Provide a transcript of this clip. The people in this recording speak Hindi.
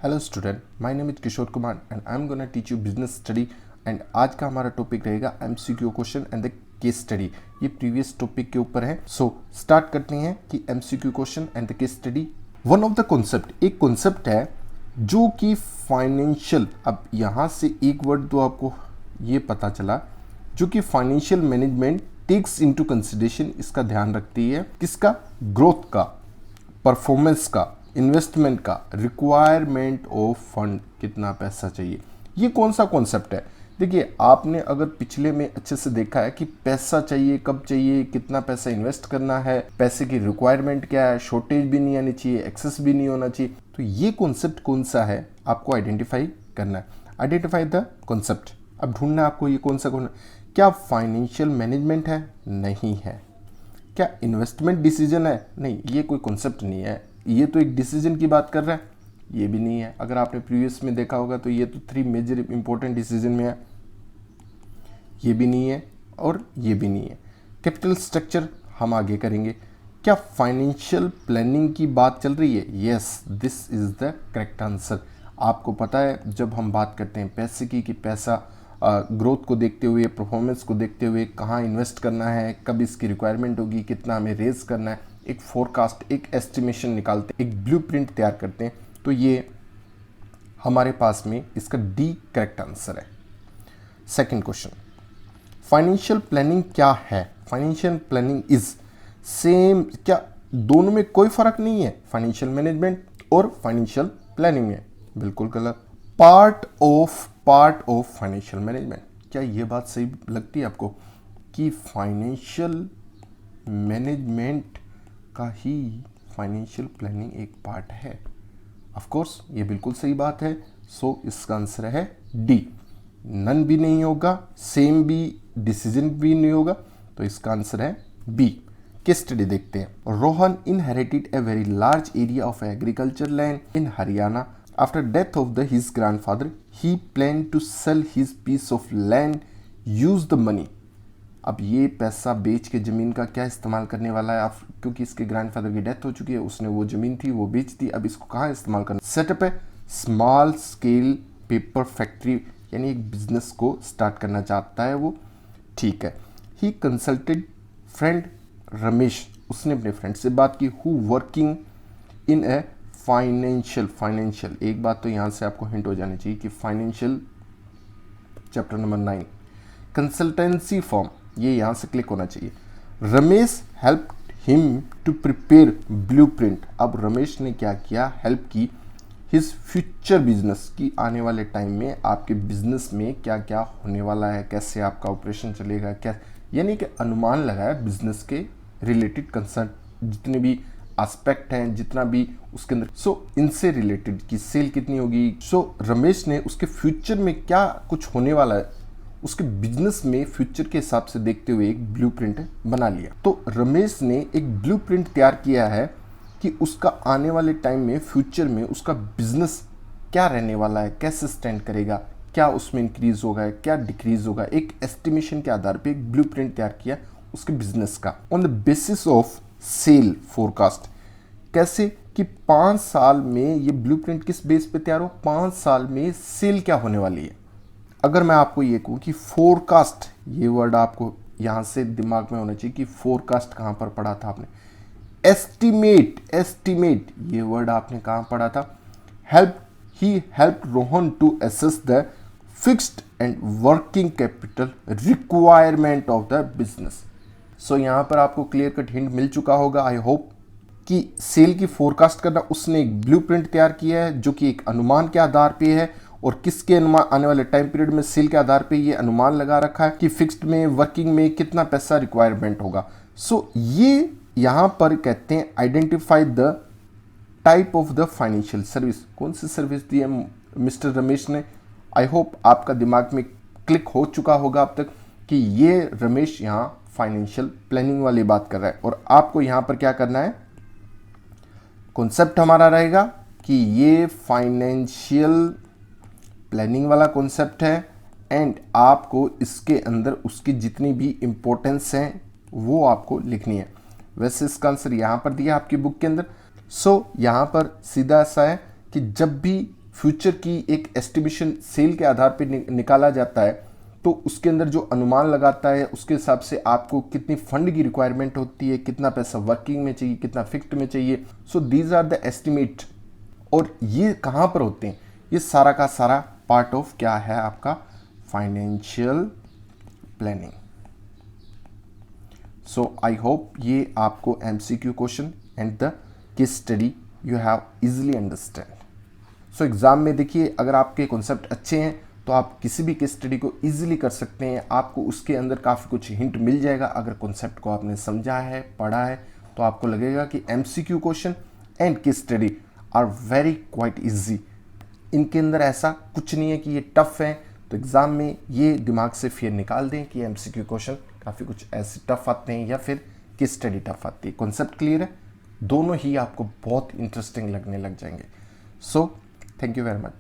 Hello student, my name is Kishore Kumar and I am gonna teach you business study. And आज का हमारा टॉपिक रहेगा MCQ question and the case study. ये प्रीवियस टॉपिक के ऊपर है। सो स्टार्ट करते हैं कि MCQ question and the case study. One of the concept, एक कॉन्सेप्ट है जो कि फाइनेंशियल, अब यहाँ से एक वर्ड तो आपको ये पता चला, जो कि financial management takes into consideration, इसका ध्यान रखती है किसका? ग्रोथ का, परफॉर्मेंस का, इन्वेस्टमेंट का, रिक्वायरमेंट ऑफ फंड, कितना पैसा चाहिए। ये कौन सा कॉन्सेप्ट है? देखिए, आपने अगर पिछले में अच्छे से देखा है कि पैसा चाहिए, कब चाहिए, कितना पैसा इन्वेस्ट करना है, पैसे की रिक्वायरमेंट क्या है, शॉर्टेज भी नहीं आनी चाहिए, एक्सेस भी नहीं होना चाहिए। तो ये कॉन्सेप्ट कौन सा है आपको आइडेंटिफाई करना है। Identify the concept. अब ढूंढना है आपको ये कौन सा क्या फाइनेंशियल मैनेजमेंट है? नहीं है। क्या इन्वेस्टमेंट डिसीजन है? नहीं, ये कोई कॉन्सेप्ट नहीं है। ये तो एक डिसीजन की बात कर रहा है, ये भी नहीं है। अगर आपने प्रीवियस में देखा होगा तो ये तो 3 मेजर इंपॉर्टेंट डिसीजन में है, ये भी नहीं है और ये भी नहीं है। कैपिटल स्ट्रक्चर हम आगे करेंगे। क्या फाइनेंशियल प्लानिंग की बात चल रही है? Yes, this is the correct answer. आपको पता है जब हम बात करते हैं पैसे की, कि पैसा ग्रोथ को देखते हुए, परफॉर्मेंस को देखते हुए कहाँ इन्वेस्ट करना है, कब इसकी रिक्वायरमेंट होगी, कितना हमें रेज करना है, एक फोरकास्ट, एक एस्टिमेशन निकालते हैं, एक ब्लूप्रिंट तैयार करते हैं। तो ये हमारे पास में इसका डी करेक्ट आंसर है। सेकंड क्वेश्चन, फाइनेंशियल प्लानिंग क्या है? फाइनेंशियल प्लानिंग इज सेम, क्या दोनों में कोई फर्क नहीं है? फाइनेंशियल मैनेजमेंट और फाइनेंशियल प्लानिंग में? बिल्कुल गलत। Part of financial management. क्या ये बात सही लगती है आपको कि फाइनेंशियल मैनेजमेंट का ही फाइनेंशियल प्लानिंग एक पार्ट है? ऑफ कोर्स ये बिल्कुल सही बात है। सो इसका आंसर है डी। नन भी नहीं होगा, सेम भी, डिसीजन भी नहीं होगा, तो इसका आंसर है बी। केस स्टडी देखते हैं। Rohan inherited a very large area of agriculture land in Haryana. After death of his grandfather, he planned to sell his piece of land, use the money. अब ये पैसा बेच के ज़मीन का क्या इस्तेमाल करने वाला है? आप, क्योंकि इसके ग्रैंडफादर की डेथ हो चुकी है, उसने वो ज़मीन थी वो बेच दी, अब इसको कहाँ इस्तेमाल करना? सेटअप है स्मॉल स्केल पेपर फैक्ट्री, यानी एक बिजनेस को स्टार्ट करना चाहता है वो। ठीक है। ही कंसल्टेड फ्रेंड रमेश, उसने अपने फ्रेंड से बात की, who working in a financial, एक बात तो यहाँ से आपको हिंट हो जानी चाहिए कि financial chapter number 9 consultancy form, ये यहाँ से क्लिक होना चाहिए। Ramesh help him to prepare blueprint. अब रमेश ने क्या किया? हेल्प की हिज फ्यूचर बिजनेस, की आने वाले टाइम में आपके बिजनेस में क्या क्या होने वाला है, कैसे आपका ऑपरेशन चलेगा, क्या, यानी कि अनुमान लगाया बिजनेस के रिलेटेड कंसर्न, जितने भी एस्पेक्ट हैं, जितना भी उसके अंदर, इनसे रिलेटेड कि सेल कितनी होगी। रमेश ने उसके फ्यूचर में क्या कुछ होने वाला है, उसके बिजनेस में फ्यूचर के हिसाब से देखते हुए एक ब्लूप्रिंट बना लिया। तो रमेश ने एक ब्लूप्रिंट तैयार किया है कि उसका आने वाले टाइम में, फ्यूचर में उसका बिजनेस क्या रहने वाला है, कैसे स्टैंड करेगा, क्या उसमें इंक्रीज होगा, क्या डिक्रीज होगा। एक एस्टिमेशन के आधार पर एक ब्लूप्रिंट तैयार किया उसके बिजनेस का, on the basis of sale forecast. कैसे कि 5 साल में ये ब्लूप्रिंट किस बेस पे तैयार हो? 5 साल में सेल क्या होने वाली है। अगर मैं आपको ये कहूँ कि फोरकास्ट, ये वर्ड आपको यहाँ से दिमाग में होना चाहिए कि फोरकास्ट कहाँ पर पढ़ा था आपने? एस्टिमेट, ये वर्ड आपने कहाँ पढ़ा था? He help Rohan to assess the fixed and working capital requirement of the business. So यहाँ पर आपको क्लियर कट हिंट मिल चुका होगा, आई होप, कि सेल की फोरकास्ट करना, उसने एक ब्लूप्रिंट तैयार किया है जो कि एक अनुमान के आधार पे है, और किसके अनुमान? आने वाले टाइम पीरियड में सेल के आधार पे ये अनुमान लगा रखा है कि फिक्स्ड में, वर्किंग में कितना पैसा रिक्वायरमेंट होगा। ये यहाँ पर कहते हैं identify the type of the financial service. कौन सी सर्विस दी है मिस्टर रमेश ने? आई होप आपका दिमाग में क्लिक हो चुका होगा अब तक कि ये रमेश यहाँ फाइनेंशियल प्लानिंग वाली बात कर रहा है। और आपको यहाँ पर क्या करना है? कॉन्सेप्ट हमारा रहेगा कि ये फाइनेंशियल प्लानिंग वाला कॉन्सेप्ट है, एंड आपको इसके अंदर उसकी जितनी भी इंपॉर्टेंस है वो आपको लिखनी है। वैसे इसका आंसर यहाँ पर दिया आपकी बुक के अंदर। यहाँ पर सीधा सा है कि जब भी फ्यूचर की एक एस्टिमेशन सेल के आधार पे निकाला जाता है, तो उसके अंदर जो अनुमान लगाता है उसके हिसाब से आपको कितनी फंड की रिक्वायरमेंट होती है, कितना पैसा वर्किंग में चाहिए, कितना फिक्स्ड में चाहिए। So these are the estimate. और ये कहाँ पर होते हैं? ये सारा का सारा पार्ट ऑफ क्या है आपका financial planning. So I hope ये आपको MCQ question and the case study you have easily understand. So exam में देखिए, अगर आपके कॉन्सेप्ट अच्छे हैं तो आप किसी भी केस स्टडी को इजीली कर सकते हैं। आपको उसके अंदर काफ़ी कुछ हिंट मिल जाएगा। अगर कॉन्सेप्ट को आपने समझा है, पढ़ा है, तो आपको लगेगा कि MCQ question and case study are very quite easy. इनके अंदर ऐसा कुछ नहीं है कि ये टफ है। तो एग्ज़ाम में ये दिमाग से फिर निकाल दें कि एमसीक्यू क्वेश्चन काफ़ी कुछ ऐसे टफ आते हैं या फिर केस स्टडी टफ आती है। कॉन्सेप्ट क्लियर है? दोनों ही आपको बहुत इंटरेस्टिंग लगने लग जाएंगे। So thank you very much.